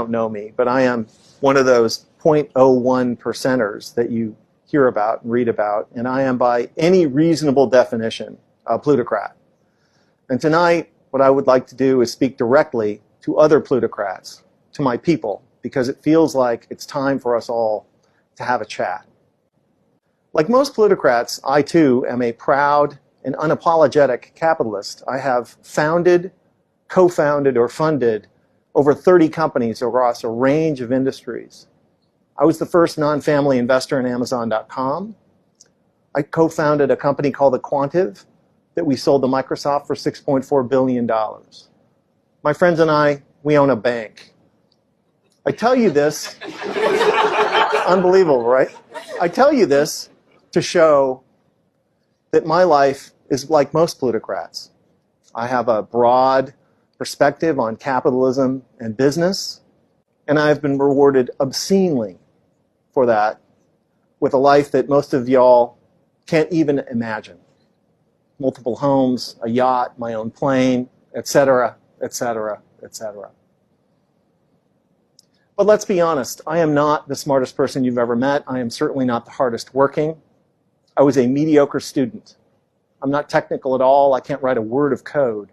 don't know me, but I am one of those 0.01 percenters that you hear about and read about, and I am by any reasonable definition a plutocrat. And tonight, what I would like to do is speak directly to other plutocrats, to my people, because it feels like it's time for us all to have a chat. Like most plutocrats, I too am a proud and unapologetic capitalist. I have founded, co-founded, or funded over 30 companies across a range of industries. I was the first non-family investor in Amazon.com. I co-founded a company called The Quantive that we sold to Microsoft for $6.4 billion. My friends and I, we own a bank. I tell you this, unbelievable, right? I tell you this to show that my life is like most plutocrats. I have a broad perspective on capitalism and business, and I've been rewarded obscenely for that with a life that most of y'all can't even imagine. Multiple homes, a yacht, my own plane, etc., etc., etc. But let's be honest, I am not the smartest person you've ever met. I am certainly not the hardest working. I was a mediocre student. I'm not technical at all. I can't write a word of code.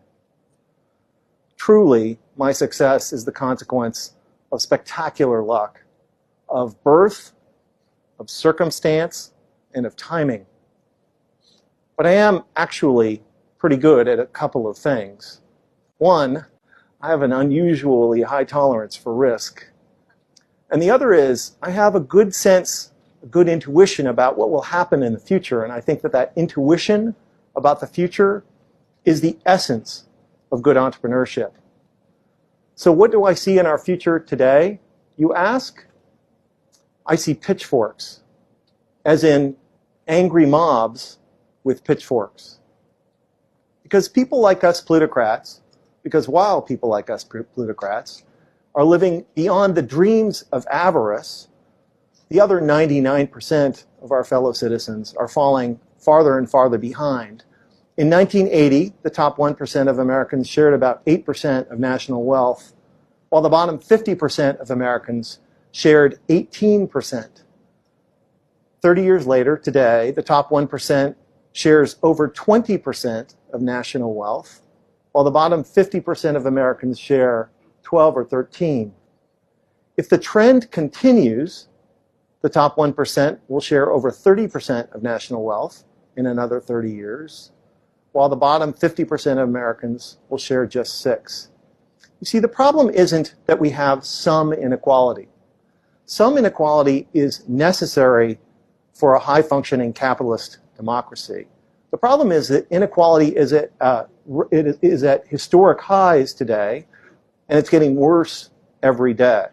Truly, my success is the consequence of spectacular luck, of birth, of circumstance, and of timing. But I am actually pretty good at a couple of things. One, I have an unusually high tolerance for risk. And the other is, I have a good sense, a good intuition about what will happen in the future. And I think that that intuition about the future is the essence of good entrepreneurship. So what do I see in our future today, you ask? I see pitchforks, as in angry mobs with pitchforks. Because people like us plutocrats, because while people like us plutocrats are living beyond the dreams of avarice, the other 99% of our fellow citizens are falling farther and farther behind. In 1980, the top 1% of Americans shared about 8% of national wealth, while the bottom 50% of Americans shared 18%. 30 years later, today, the top 1% shares over 20% of national wealth, while the bottom 50% of Americans share 12 or 13. If the trend continues, the top 1% will share over 30% of national wealth in another 30 years, while the bottom 50% of Americans will share just 6. You see, the problem isn't that we have some inequality. Some inequality is necessary for a high-functioning capitalist democracy. The problem is that inequality is at historic highs today, and it's getting worse every day.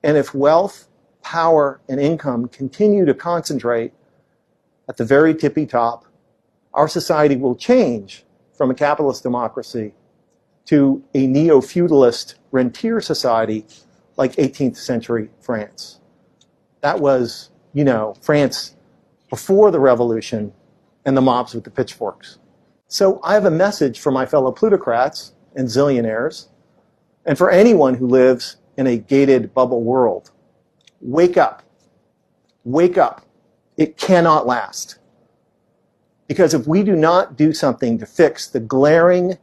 And if wealth, power, and income continue to concentrate at the very tippy top, our society will change from a capitalist democracy to a neo-feudalist rentier society like 18th century France. That was, France before the revolution and the mobs with the pitchforks. So I have a message for my fellow plutocrats and zillionaires, and for anyone who lives in a gated bubble world. Wake up. Wake up. It cannot last. Because if we do not do something to fix the glaring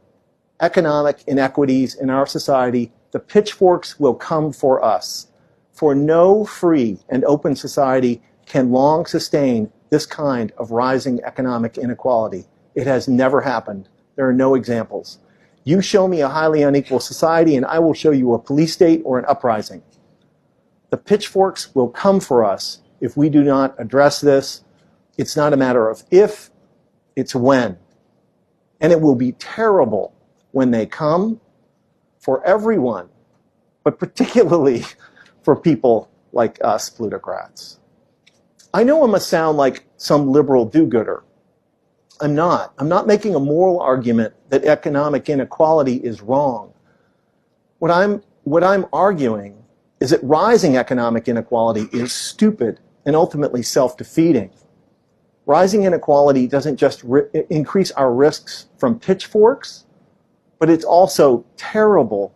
economic inequities in our society, the pitchforks will come for us. For no free and open society can long sustain this kind of rising economic inequality. It has never happened. There are no examples. You show me a highly unequal society and I will show you a police state or an uprising. The pitchforks will come for us if we do not address this. It's not a matter of if, it's when. And it will be terrible when they come for everyone, but particularly for people like us plutocrats. I know I must sound like some liberal do-gooder. I'm not. I'm not making a moral argument that economic inequality is wrong. What I'm arguing is that rising economic inequality is stupid and ultimately self-defeating. Rising inequality doesn't just increase our risks from pitchforks, but it's also terrible